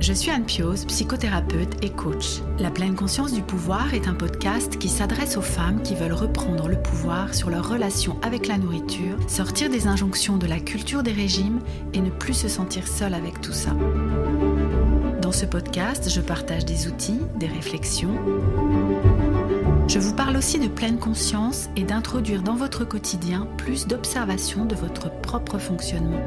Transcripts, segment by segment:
Je suis Anne Pioz, psychothérapeute et coach. La pleine conscience du pouvoir est un podcast qui s'adresse aux femmes qui veulent reprendre le pouvoir sur leur relation avec la nourriture, sortir des injonctions de la culture des régimes et ne plus se sentir seule avec tout ça. Dans ce podcast, je partage des outils, des réflexions. Je vous parle aussi de pleine conscience et d'introduire dans votre quotidien plus d'observation de votre propre fonctionnement.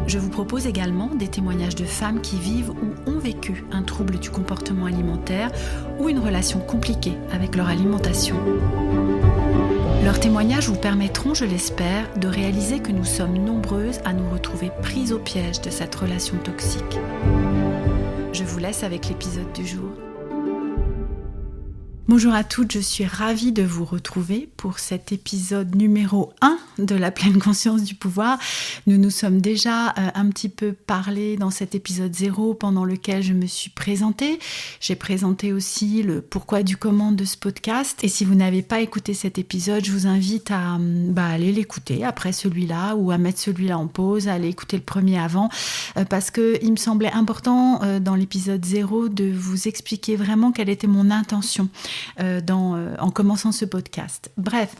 Je vous propose également des témoignages de femmes qui vivent ou ont vécu un trouble du comportement alimentaire ou une relation compliquée avec leur alimentation. Leurs témoignages vous permettront, je l'espère, de réaliser que nous sommes nombreuses à nous retrouver prises au piège de cette relation toxique. Je vous laisse avec l'épisode du jour. Bonjour à toutes, je suis ravie de vous retrouver pour cet épisode numéro 1 de la pleine conscience du pouvoir. Nous nous sommes déjà un petit peu parlé dans cet épisode 0 pendant lequel je me suis présentée. J'ai présenté aussi le pourquoi du comment de ce podcast. Et si vous n'avez pas écouté cet épisode, je vous invite à aller l'écouter après celui-là ou à mettre celui-là en pause, à aller écouter le premier avant parce qu'il me semblait important dans l'épisode 0 de vous expliquer vraiment quelle était mon intention. En commençant ce podcast. Bref,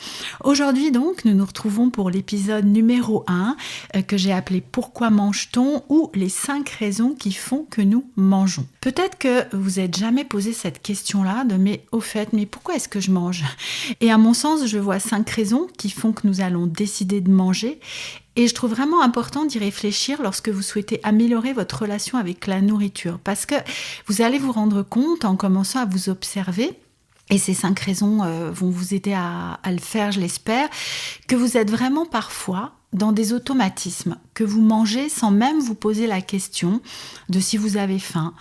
aujourd'hui donc, nous nous retrouvons pour l'épisode numéro 1 que j'ai appelé « Pourquoi mange-t-on ?» ou « Les 5 raisons qui font que nous mangeons ». Peut-être que vous n'êtes jamais posé cette question-là de « mais au fait, mais pourquoi est-ce que je mange ?» Et à mon sens, je vois 5 raisons qui font que nous allons décider de manger. Et je trouve vraiment important d'y réfléchir lorsque vous souhaitez améliorer votre relation avec la nourriture. Parce que vous allez vous rendre compte en commençant à vous observer. Et ces 5 raisons vont vous aider à le faire, je l'espère, que vous êtes vraiment parfois dans des automatismes, que vous mangez sans même vous poser la question de si vous avez faim,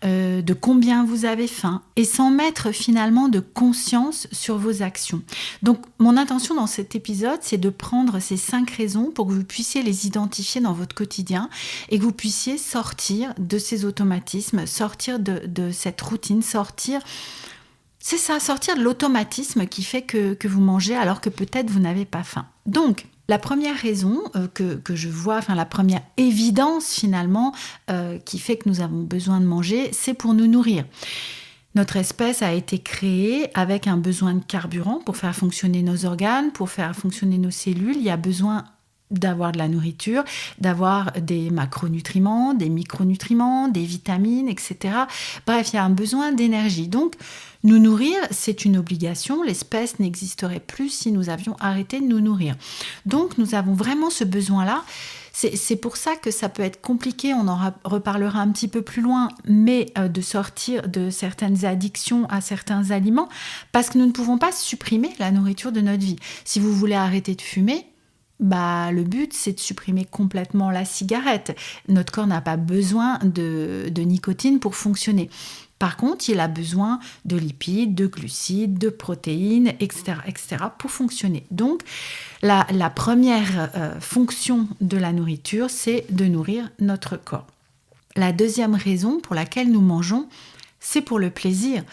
de combien vous avez faim, et sans mettre finalement de conscience sur vos actions. Donc, mon intention dans cet épisode, c'est de prendre ces 5 raisons pour que vous puissiez les identifier dans votre quotidien et que vous puissiez sortir de ces automatismes, sortir de cette routine, sortir de l'automatisme qui fait que vous mangez alors que peut-être vous n'avez pas faim. Donc, la première raison que je vois, la première évidence finalement qui fait que nous avons besoin de manger, c'est pour nous nourrir. Notre espèce a été créée avec un besoin de carburant pour faire fonctionner nos organes, pour faire fonctionner nos cellules. Il y a besoin d'avoir de la nourriture, d'avoir des macronutriments, des micronutriments, des vitamines, etc. Bref, il y a un besoin d'énergie. Donc, nous nourrir, c'est une obligation. L'espèce n'existerait plus si nous avions arrêté de nous nourrir. Donc, nous avons vraiment ce besoin-là. C'est pour ça que ça peut être compliqué, on en reparlera un petit peu plus loin, mais de sortir de certaines addictions à certains aliments, parce que nous ne pouvons pas supprimer la nourriture de notre vie. Si vous voulez arrêter de fumer, le but, c'est de supprimer complètement la cigarette. Notre corps n'a pas besoin de nicotine pour fonctionner. Par contre, il a besoin de lipides, de glucides, de protéines, etc., pour fonctionner. Donc, la première fonction de la nourriture, c'est de nourrir notre corps. La deuxième raison pour laquelle nous mangeons, c'est pour le plaisir.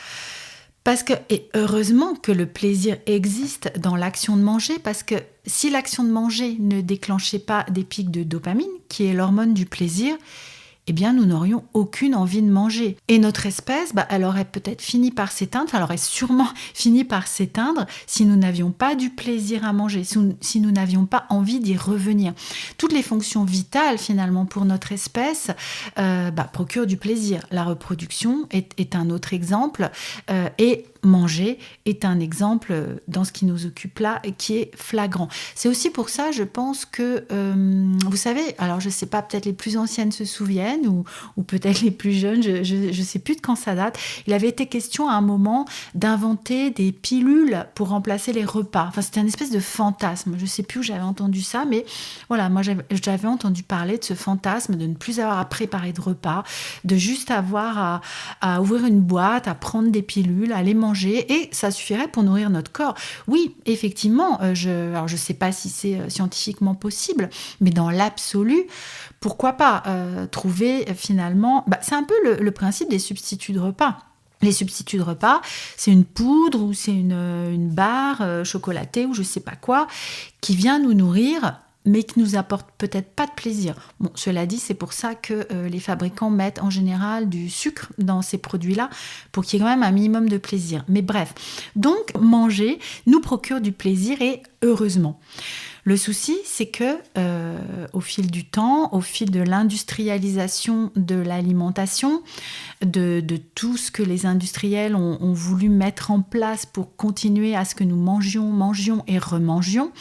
Et heureusement que le plaisir existe dans l'action de manger, parce que si l'action de manger ne déclenchait pas des pics de dopamine, qui est l'hormone du plaisir, eh bien, nous n'aurions aucune envie de manger. Et notre espèce, elle aurait peut-être fini par s'éteindre, elle aurait sûrement fini par s'éteindre si nous n'avions pas du plaisir à manger, si nous n'avions pas envie d'y revenir. Toutes les fonctions vitales, finalement, pour notre espèce, procurent du plaisir. La reproduction est un autre exemple, et manger est un exemple dans ce qui nous occupe là et qui est flagrant. C'est aussi pour ça, je pense que, vous savez, alors je ne sais pas, peut-être les plus anciennes se souviennent ou peut-être les plus jeunes, je ne sais plus de quand ça date. Il avait été question à un moment d'inventer des pilules pour remplacer les repas. C'était une espèce de fantasme. Je ne sais plus où j'avais entendu ça, mais voilà, moi j'avais entendu parler de ce fantasme de ne plus avoir à préparer de repas, de juste avoir à ouvrir une boîte, à prendre des pilules, à les manger et ça suffirait pour nourrir notre corps. Oui, effectivement, je ne sais pas si c'est scientifiquement possible, mais dans l'absolu, pourquoi pas trouver finalement... c'est un peu le principe des substituts de repas. Les substituts de repas, c'est une poudre ou c'est une barre chocolatée ou je ne sais pas quoi qui vient nous nourrir mais qui nous apporte peut-être pas de plaisir. Bon, cela dit, c'est pour ça que les fabricants mettent en général du sucre dans ces produits-là, pour qu'il y ait quand même un minimum de plaisir. Mais bref, donc manger nous procure du plaisir et heureusement. Le souci, c'est que au fil du temps, au fil de l'industrialisation de l'alimentation, de tout ce que les industriels ont voulu mettre en place pour continuer à ce que nous mangions et remangions,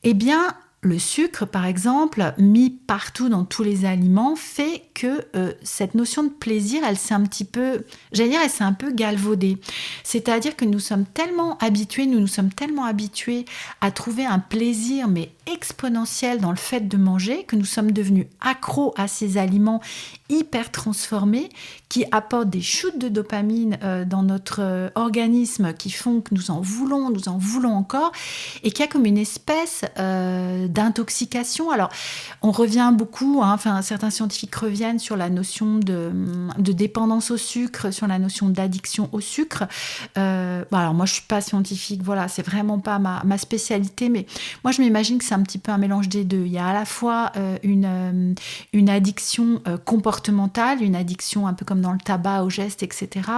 eh bien, le sucre, par exemple, mis partout dans tous les aliments, fait que cette notion de plaisir, elle s'est un peu galvaudée. C'est-à-dire que nous nous sommes tellement habitués à trouver un plaisir, mais exponentiel dans le fait de manger, que nous sommes devenus accros à ces aliments hyper transformés, qui apportent des shoots de dopamine dans notre organisme, qui font que nous en voulons encore, et qu'il y a comme une espèce d'intoxication. Alors, on revient beaucoup, certains scientifiques reviennent sur la notion de dépendance au sucre, sur la notion d'addiction au sucre. Alors moi, je ne suis pas scientifique, voilà, c'est vraiment pas ma spécialité, mais moi, je m'imagine que c'est un petit peu un mélange des deux. Il y a à la fois une addiction comportementale, une addiction un peu comme dans le tabac, au geste, etc.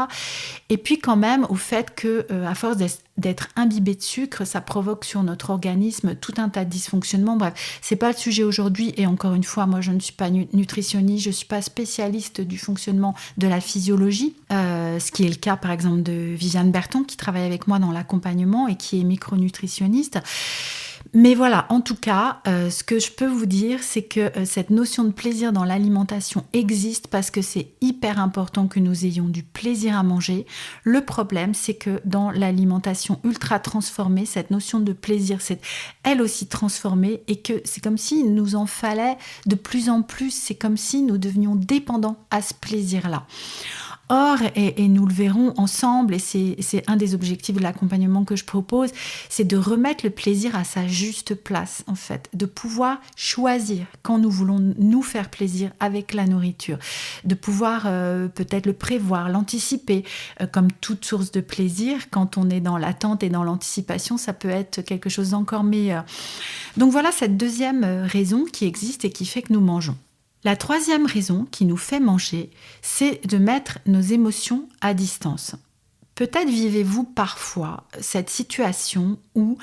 Et puis quand même au fait que, à force d'être imbibé de sucre, ça provoque sur notre organisme tout un tas de dysfonctionnements. Bref, c'est pas le sujet aujourd'hui, et encore une fois, moi je ne suis pas nutritionniste, je suis pas spécialiste du fonctionnement de la physiologie, ce qui est le cas par exemple de Viviane Berton qui travaille avec moi dans l'accompagnement et qui est micronutritionniste. Mais voilà, en tout cas, ce que je peux vous dire, c'est que cette notion de plaisir dans l'alimentation existe parce que c'est hyper important que nous ayons du plaisir à manger. Le problème, c'est que dans l'alimentation ultra transformée, cette notion de plaisir s'est elle aussi transformée et que c'est comme s'il nous en fallait de plus en plus, c'est comme si nous devenions dépendants à ce plaisir-là. Or, et nous le verrons ensemble, et c'est un des objectifs de l'accompagnement que je propose, c'est de remettre le plaisir à sa juste place, en fait, de pouvoir choisir quand nous voulons nous faire plaisir avec la nourriture, de pouvoir peut-être le prévoir, l'anticiper, comme toute source de plaisir. Quand on est dans l'attente et dans l'anticipation, ça peut être quelque chose d'encore meilleur. Donc voilà cette deuxième raison qui existe et qui fait que nous mangeons. La troisième raison qui nous fait manger, c'est de mettre nos émotions à distance. Peut-être vivez-vous parfois cette situation où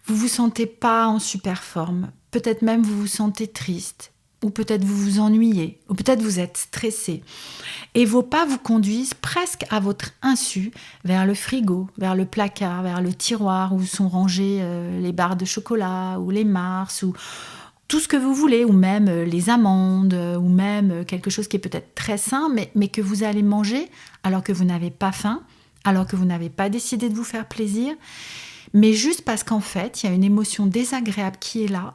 vous ne vous sentez pas en super forme, peut-être même vous vous sentez triste, ou peut-être vous vous ennuyez, ou peut-être vous êtes stressé. Et vos pas vous conduisent presque à votre insu vers le frigo, vers le placard, vers le tiroir où sont rangées les barres de chocolat, ou les Mars, ou tout ce que vous voulez, ou même les amandes, ou même quelque chose qui est peut-être très sain, mais que vous allez manger alors que vous n'avez pas faim, alors que vous n'avez pas décidé de vous faire plaisir, mais juste parce qu'en fait, il y a une émotion désagréable qui est là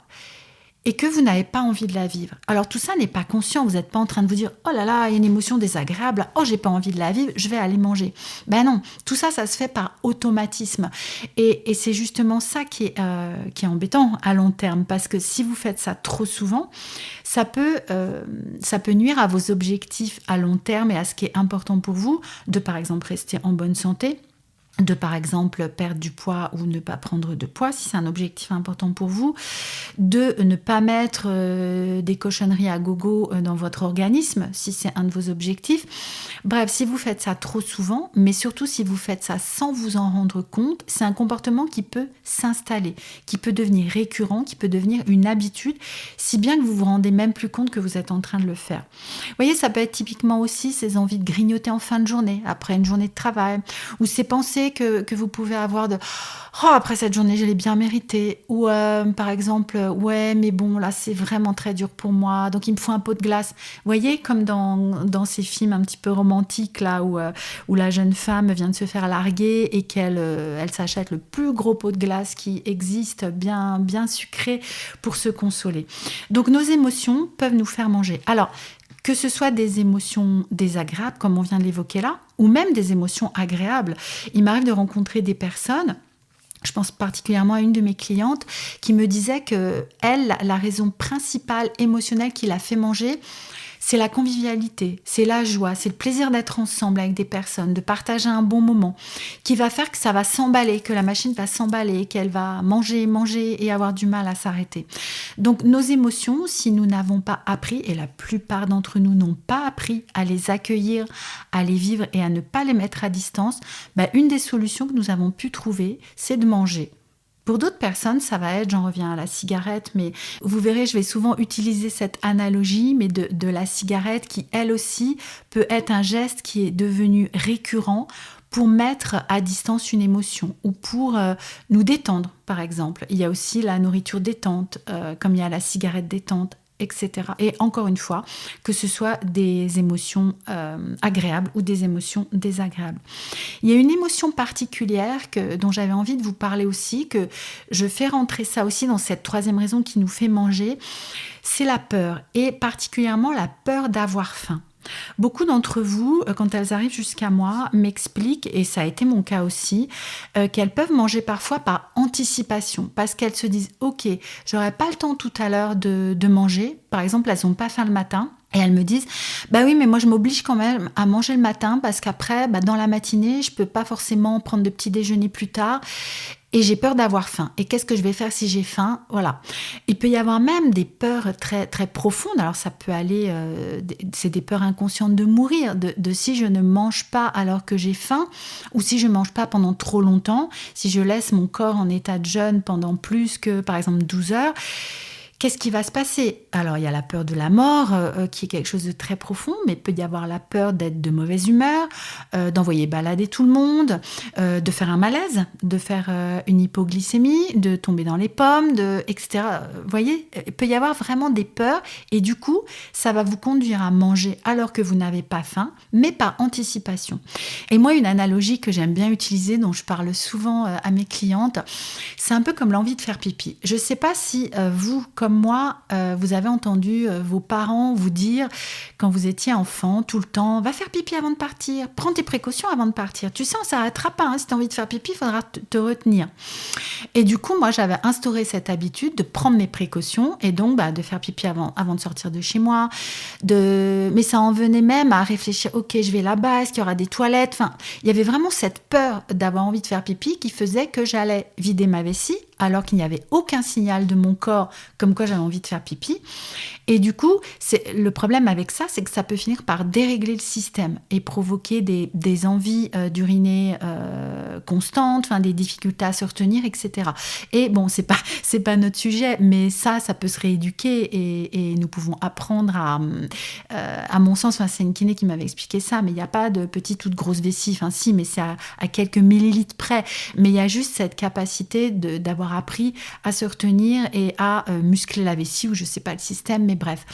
et que vous n'avez pas envie de la vivre. Alors tout ça n'est pas conscient, vous n'êtes pas en train de vous dire « Oh là là, il y a une émotion désagréable, oh j'ai pas envie de la vivre, je vais aller manger ». Ben non, tout ça, ça se fait par automatisme. Et c'est justement ça qui est embêtant à long terme, parce que si vous faites ça trop souvent, ça peut nuire à vos objectifs à long terme et à ce qui est important pour vous, de par exemple rester en bonne santé, de par exemple perdre du poids ou ne pas prendre de poids si c'est un objectif important pour vous, de ne pas mettre des cochonneries à gogo dans votre organisme si c'est un de vos objectifs. Bref, si vous faites ça trop souvent, mais surtout si vous faites ça sans vous en rendre compte, c'est un comportement qui peut s'installer, qui peut devenir récurrent, qui peut devenir une habitude, si bien que vous vous rendez même plus compte que vous êtes en train de le faire. Vous voyez, ça peut être typiquement aussi ces envies de grignoter en fin de journée, après une journée de travail, ou ces pensées que vous pouvez avoir de « Oh, après cette journée, je l'ai bien méritée » ou par exemple « Ouais, mais bon, là, c'est vraiment très dur pour moi, donc il me faut un pot de glace. » Vous voyez, comme dans ces films un petit peu romantiques, là, où la jeune femme vient de se faire larguer et qu'elle s'achète le plus gros pot de glace qui existe, bien, bien sucré, pour se consoler. Donc, nos émotions peuvent nous faire manger. Alors, que ce soit des émotions désagréables, comme on vient de l'évoquer là, ou même des émotions agréables. Il m'arrive de rencontrer des personnes, je pense particulièrement à une de mes clientes, qui me disait que elle, la raison principale émotionnelle qui l'a fait manger, c'est la convivialité, c'est la joie, c'est le plaisir d'être ensemble avec des personnes, de partager un bon moment, qui va faire que ça va s'emballer, que la machine va s'emballer, qu'elle va manger, manger et avoir du mal à s'arrêter. Donc nos émotions, si nous n'avons pas appris, et la plupart d'entre nous n'ont pas appris à les accueillir, à les vivre et à ne pas les mettre à distance, une des solutions que nous avons pu trouver, c'est de manger. Pour d'autres personnes, ça va être, j'en reviens à la cigarette, mais vous verrez, je vais souvent utiliser cette analogie, mais de la cigarette qui, elle aussi, peut être un geste qui est devenu récurrent pour mettre à distance une émotion ou pour nous détendre, par exemple. Il y a aussi la nourriture détente, comme il y a la cigarette détente, etc. Et encore une fois, que ce soit des émotions agréables ou des émotions désagréables. Il y a une émotion particulière dont j'avais envie de vous parler aussi, que je fais rentrer ça aussi dans cette troisième raison qui nous fait manger, c'est la peur, et particulièrement la peur d'avoir faim. Beaucoup d'entre vous, quand elles arrivent jusqu'à moi, m'expliquent, et ça a été mon cas aussi, qu'elles peuvent manger parfois par anticipation, parce qu'elles se disent « Ok, j'aurai pas le temps tout à l'heure de manger ». Par exemple, elles n'ont pas faim le matin. Et elles me disent, oui, mais moi je m'oblige quand même à manger le matin parce qu'après, dans la matinée, je peux pas forcément prendre de petit déjeuner plus tard et j'ai peur d'avoir faim. Et qu'est-ce que je vais faire si j'ai faim ? Voilà. Il peut y avoir même des peurs très, très profondes. Alors ça peut aller, c'est des peurs inconscientes de mourir, de si je ne mange pas alors que j'ai faim, ou si je mange pas pendant trop longtemps, si je laisse mon corps en état de jeûne pendant plus que, par exemple, 12 heures. Qu'est-ce qui va se passer ? Alors, il y a la peur de la mort, qui est quelque chose de très profond, mais il peut y avoir la peur d'être de mauvaise humeur, d'envoyer balader tout le monde, de faire un malaise, de faire une hypoglycémie, de tomber dans les pommes, etc. Vous voyez, il peut y avoir vraiment des peurs, et du coup, ça va vous conduire à manger alors que vous n'avez pas faim, mais par anticipation. Et moi, une analogie que j'aime bien utiliser, dont je parle souvent à mes clientes, c'est un peu comme l'envie de faire pipi. Je ne sais pas si vous, comme moi, vous avez entendu vos parents vous dire, quand vous étiez enfant, tout le temps, va faire pipi avant de partir, prends tes précautions avant de partir. Tu sais, on ne s'arrêtera pas, hein. Si tu as envie de faire pipi, il faudra te retenir. Et du coup, moi, j'avais instauré cette habitude de prendre mes précautions et donc de faire pipi avant de sortir de chez moi. Mais ça en venait même à réfléchir, ok, je vais là-bas, est-ce qu'il y aura des toilettes ? Enfin, il y avait vraiment cette peur d'avoir envie de faire pipi qui faisait que j'allais vider ma vessie alors qu'il n'y avait aucun signal de mon corps comme quoi j'avais envie de faire pipi. Et du coup, le problème avec ça, c'est que ça peut finir par dérégler le système et provoquer des envies d'uriner constantes, des difficultés à se retenir, etc. Et bon, c'est pas notre sujet, mais ça peut se rééduquer et nous pouvons apprendre à mon sens, c'est une kiné qui m'avait expliqué ça, mais il n'y a pas de petite ou de grosse vessie, si, mais c'est à quelques millilitres près, mais il y a juste cette capacité d'avoir appris à se retenir et à muscler la vessie, ou je sais pas le système, mais bref.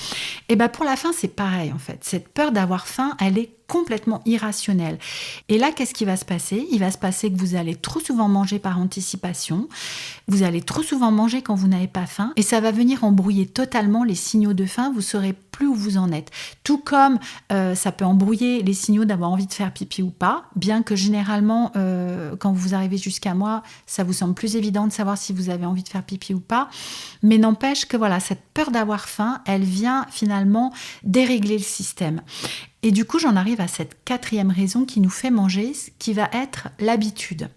Et pour la faim, c'est pareil en fait. Cette peur d'avoir faim, elle est complètement irrationnelle. Et là, qu'est-ce qui va se passer ? Il va se passer que vous allez trop souvent manger par anticipation, vous allez trop souvent manger quand vous n'avez pas faim, et ça va venir embrouiller totalement les signaux de faim, vous saurez plus où vous en êtes. Tout comme ça peut embrouiller les signaux d'avoir envie de faire pipi ou pas, bien que généralement, quand vous arrivez jusqu'à moi, ça vous semble plus évident de savoir si vous avez envie de faire pipi ou pas, mais n'empêche que voilà, cette peur d'avoir faim, elle vient finalement dérégler le système. Et du coup, j'en arrive à cette quatrième raison qui nous fait manger, qui va être l'habitude.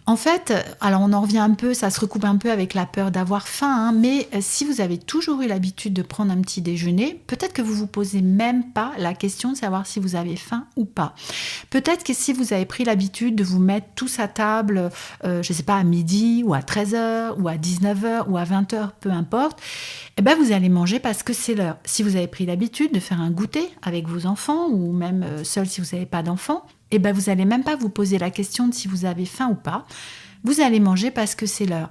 En fait, alors on en revient un peu, ça se recoupe un peu avec la peur d'avoir faim, mais si vous avez toujours eu l'habitude de prendre un petit déjeuner, peut-être que vous vous posez même pas la question de savoir si vous avez faim ou pas. Peut-être que si vous avez pris l'habitude de vous mettre tous à table, je sais pas, à midi ou à 13h ou à 19h ou à 20h, peu importe, vous allez manger parce que c'est l'heure. Si vous avez pris l'habitude de faire un goûter avec vos enfants ou même seul si vous n'avez pas d'enfants, vous n'allez même pas vous poser la question de si vous avez faim ou pas. Vous allez manger parce que c'est l'heure.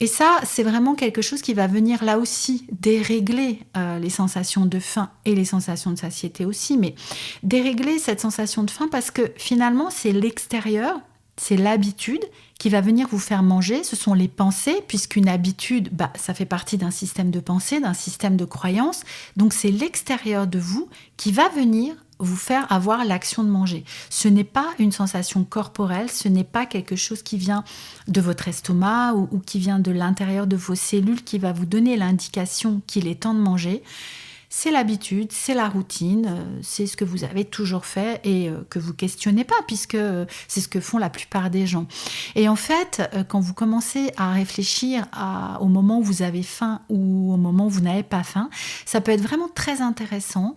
Et ça, c'est vraiment quelque chose qui va venir là aussi dérégler les sensations de faim et les sensations de satiété aussi, mais dérégler cette sensation de faim parce que finalement, c'est l'extérieur, c'est l'habitude qui va venir vous faire manger, ce sont les pensées, puisqu'une habitude, ça fait partie d'un système de pensée, d'un système de croyance, donc c'est l'extérieur de vous qui va venir vous faire avoir l'action de manger. Ce n'est pas une sensation corporelle, ce n'est pas quelque chose qui vient de votre estomac ou qui vient de l'intérieur de vos cellules qui va vous donner l'indication qu'il est temps de manger. C'est l'habitude, c'est la routine, c'est ce que vous avez toujours fait et que vous questionnez pas puisque c'est ce que font la plupart des gens. Et en fait, quand vous commencez à réfléchir au moment où vous avez faim ou au moment où vous n'avez pas faim, ça peut être vraiment très intéressant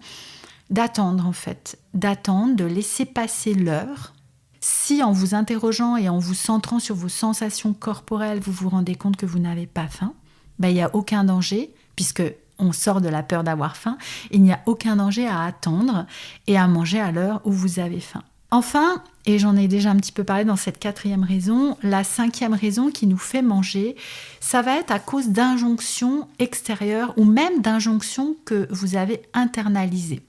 d'attendre en fait, d'attendre, de laisser passer l'heure. Si en vous interrogeant et en vous centrant sur vos sensations corporelles, vous vous rendez compte que vous n'avez pas faim, il n'y a aucun danger puisque on sort de la peur d'avoir faim, il n'y a aucun danger à attendre et à manger à l'heure où vous avez faim. Enfin, et j'en ai déjà un petit peu parlé dans cette 4e raison, la 5e raison qui nous fait manger, ça va être à cause d'injonctions extérieures ou même d'injonctions que vous avez internalisées.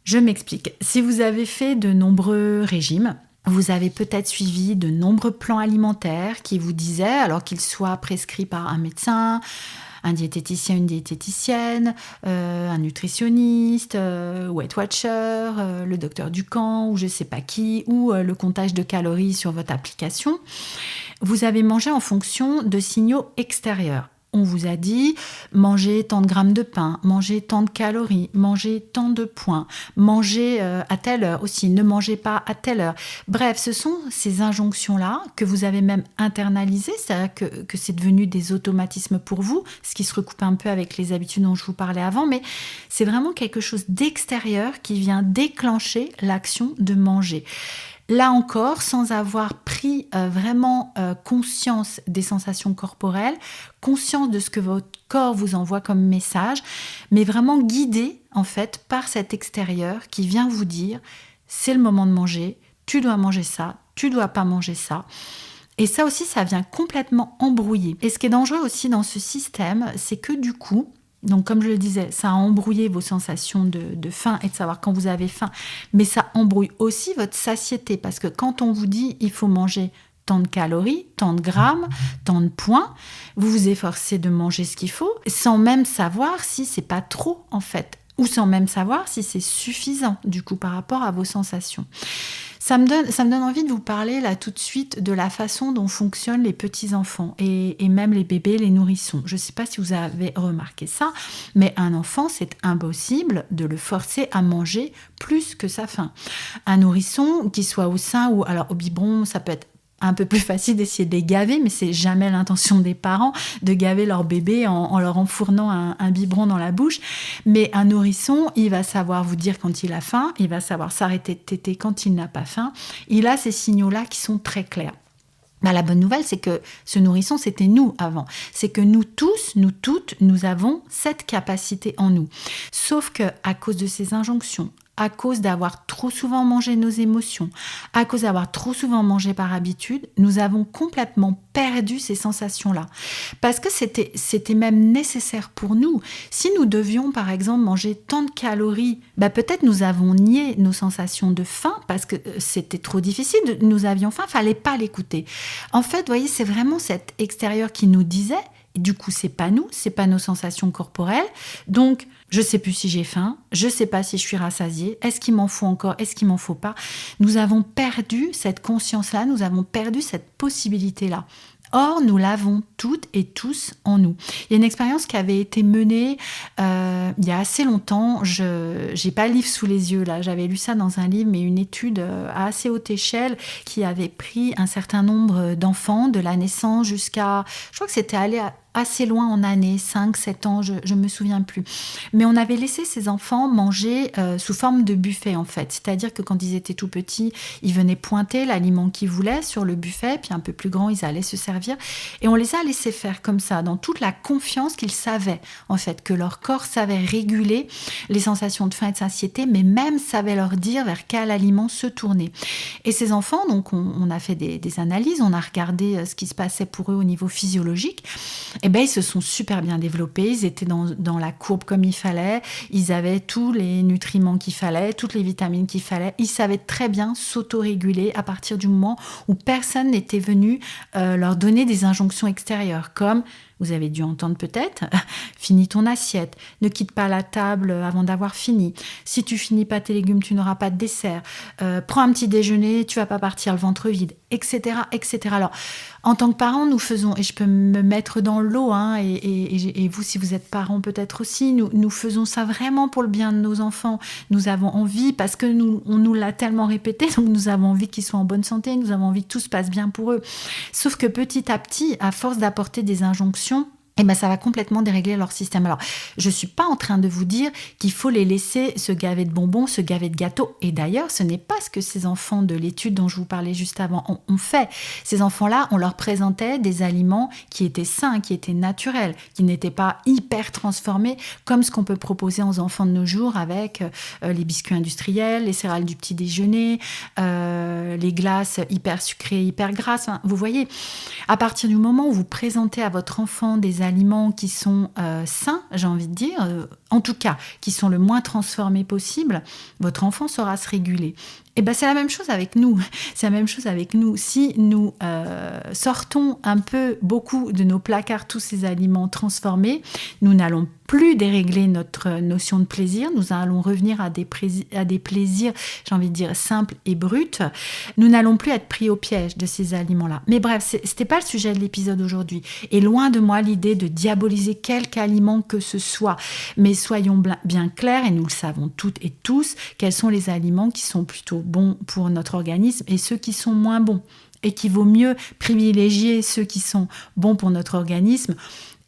Je m'explique. Si vous avez fait de nombreux régimes, vous avez peut-être suivi de nombreux plans alimentaires qui vous disaient, alors qu'ils soient prescrits par un médecin, un diététicien, une diététicienne, un nutritionniste, Weight Watcher, le docteur Ducamp ou je ne sais pas qui, ou le comptage de calories sur votre application. Vous avez mangé en fonction de signaux extérieurs. On vous a dit, mangez tant de grammes de pain, mangez tant de calories, mangez tant de points, mangez à telle heure aussi, ne mangez pas à telle heure. Bref, ce sont ces injonctions-là que vous avez même internalisées, c'est-à-dire que c'est devenu des automatismes pour vous, ce qui se recoupe un peu avec les habitudes dont je vous parlais avant, mais c'est vraiment quelque chose d'extérieur qui vient déclencher l'action de manger. Là encore, sans avoir pris vraiment conscience des sensations corporelles, conscience de ce que votre corps vous envoie comme message, mais vraiment guidé en fait par cet extérieur qui vient vous dire « c'est le moment de manger, tu dois manger ça, tu dois pas manger ça ». Et ça aussi, ça vient complètement embrouiller. Et ce qui est dangereux aussi dans ce système, c'est que du coup, donc comme je le disais, ça a embrouillé vos sensations de faim et de savoir quand vous avez faim, mais ça embrouille aussi votre satiété parce que quand on vous dit il faut manger tant de calories, tant de grammes, tant de points, vous vous efforcez de manger ce qu'il faut sans même savoir si c'est pas trop en fait, ou sans même savoir si c'est suffisant du coup par rapport à vos sensations. Ça me donne envie de vous parler là tout de suite de la façon dont fonctionnent les petits-enfants et même les bébés, les nourrissons. Je ne sais pas si vous avez remarqué ça, mais un enfant, c'est impossible de le forcer à manger plus que sa faim. Un nourrisson, qu'il soit au sein ou alors au biberon, ça peut être un peu plus facile d'essayer de les gaver, mais c'est jamais l'intention des parents de gaver leur bébé en leur enfournant un biberon dans la bouche. Mais un nourrisson, il va savoir vous dire quand il a faim, il va savoir s'arrêter de téter quand il n'a pas faim. Il a ces signaux-là qui sont très clairs. La bonne nouvelle, c'est que ce nourrisson, c'était nous avant. C'est que nous tous, nous toutes, nous avons cette capacité en nous. Sauf que à cause de ces injonctions, à cause d'avoir trop souvent mangé nos émotions, à cause d'avoir trop souvent mangé par habitude, nous avons complètement perdu ces sensations-là. Parce que c'était même nécessaire pour nous. Si nous devions, par exemple, manger tant de calories, peut-être nous avons nié nos sensations de faim parce que c'était trop difficile, nous avions faim, il ne fallait pas l'écouter. En fait, vous voyez, c'est vraiment cet extérieur qui nous disait, et du coup, c'est pas nous, c'est pas nos sensations corporelles. Donc, je sais plus si j'ai faim, je sais pas si je suis rassasiée, est-ce qu'il m'en faut encore, est-ce qu'il m'en faut pas. Nous avons perdu cette conscience-là, nous avons perdu cette possibilité-là. Or, nous l'avons toutes et tous en nous. Il y a une expérience qui avait été menée il y a assez longtemps. Je n'ai pas le livre sous les yeux, là. J'avais lu ça dans un livre, mais une étude à assez haute échelle qui avait pris un certain nombre d'enfants de la naissance jusqu'à... Je crois que c'était allé assez loin en années, 5, 7 ans, je ne me souviens plus. Mais on avait laissé ces enfants manger sous forme de buffet, en fait. C'est-à-dire que quand ils étaient tout petits, ils venaient pointer l'aliment qu'ils voulaient sur le buffet, puis un peu plus grands, ils allaient se servir. Et on les a laissés faire comme ça, dans toute la confiance qu'ils savaient, en fait, que leur corps savait réguler les sensations de faim et de satiété, mais même savait leur dire vers quel aliment se tourner. Et ces enfants, donc, on a fait des analyses, on a regardé ce qui se passait pour eux au niveau physiologique. Ils se sont super bien développés, ils étaient dans la courbe comme il fallait, ils avaient tous les nutriments qu'il fallait, toutes les vitamines qu'il fallait, ils savaient très bien s'autoréguler à partir du moment où personne n'était venu leur donner des injonctions extérieures, comme Vous avez dû entendre peut-être, finis ton assiette, ne quitte pas la table avant d'avoir fini. Si tu finis pas tes légumes, tu n'auras pas de dessert. Prends un petit déjeuner, tu vas pas partir le ventre vide, etc., etc. Alors, en tant que parents, nous faisons, et je peux me mettre dans l'eau, et vous, si vous êtes parents, peut-être aussi, nous faisons ça vraiment pour le bien de nos enfants. Nous avons envie, parce que on nous l'a tellement répété, donc nous avons envie qu'ils soient en bonne santé, nous avons envie que tout se passe bien pour eux. Sauf que petit à petit, à force d'apporter des injonctions, ça va complètement dérégler leur système. Alors, je ne suis pas en train de vous dire qu'il faut les laisser se gaver de bonbons, se gaver de gâteaux. Et d'ailleurs, ce n'est pas ce que ces enfants de l'étude dont je vous parlais juste avant ont fait. Ces enfants-là, on leur présentait des aliments qui étaient sains, qui étaient naturels, qui n'étaient pas hyper transformés, comme ce qu'on peut proposer aux enfants de nos jours avec les biscuits industriels, les céréales du petit déjeuner, les glaces hyper sucrées, hyper grasses. Vous voyez, à partir du moment où vous présentez à votre enfant des aliments qui sont sains, j'ai envie de dire, en tout cas, qui sont le moins transformés possible, votre enfant saura se réguler. Et c'est la même chose avec nous. C'est la même chose avec nous. Si nous sortons un peu, beaucoup de nos placards, tous ces aliments transformés, nous n'allons plus dérégler notre notion de plaisir. Nous allons revenir à des plaisirs, j'ai envie de dire, simples et bruts. Nous n'allons plus être pris au piège de ces aliments-là. Mais bref, c'était pas le sujet de l'épisode aujourd'hui. Et loin de moi l'idée de diaboliser quelque aliment que ce soit. Mais soyons bien clairs, et nous le savons toutes et tous, quels sont les aliments qui sont plutôt bons pour notre organisme et ceux qui sont moins bons. Et qu'il vaut mieux privilégier ceux qui sont bons pour notre organisme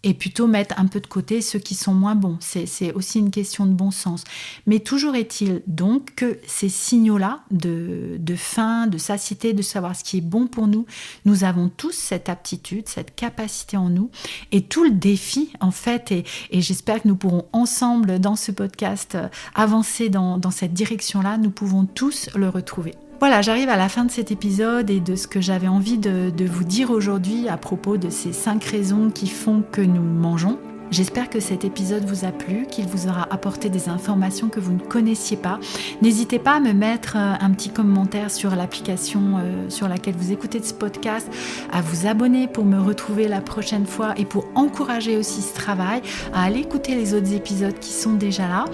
et plutôt mettre un peu de côté ceux qui sont moins bons. C'est aussi une question de bon sens. Mais toujours est-il donc que ces signaux-là de faim, de satiété, de savoir ce qui est bon pour nous, nous avons tous cette aptitude, cette capacité en nous. Et tout le défi, en fait, et j'espère que nous pourrons ensemble, dans ce podcast, avancer dans cette direction-là, nous pouvons tous le retrouver. Voilà, j'arrive à la fin de cet épisode et de ce que j'avais envie de vous dire aujourd'hui à propos de ces 5 raisons qui font que nous mangeons. J'espère que cet épisode vous a plu, qu'il vous aura apporté des informations que vous ne connaissiez pas. N'hésitez pas à me mettre un petit commentaire sur l'application sur laquelle vous écoutez ce podcast, à vous abonner pour me retrouver la prochaine fois et pour encourager aussi ce travail, à aller écouter les autres épisodes qui sont déjà là.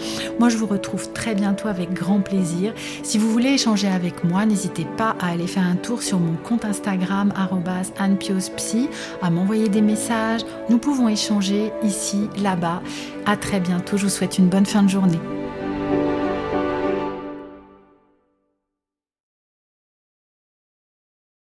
Moi, je vous retrouve très bientôt avec grand plaisir. Si vous voulez échanger avec moi, n'hésitez pas à aller faire un tour sur mon compte Instagram @AnnePiausePsy, à m'envoyer des messages. Nous pouvons échanger ici, là-bas. À très bientôt. Je vous souhaite une bonne fin de journée.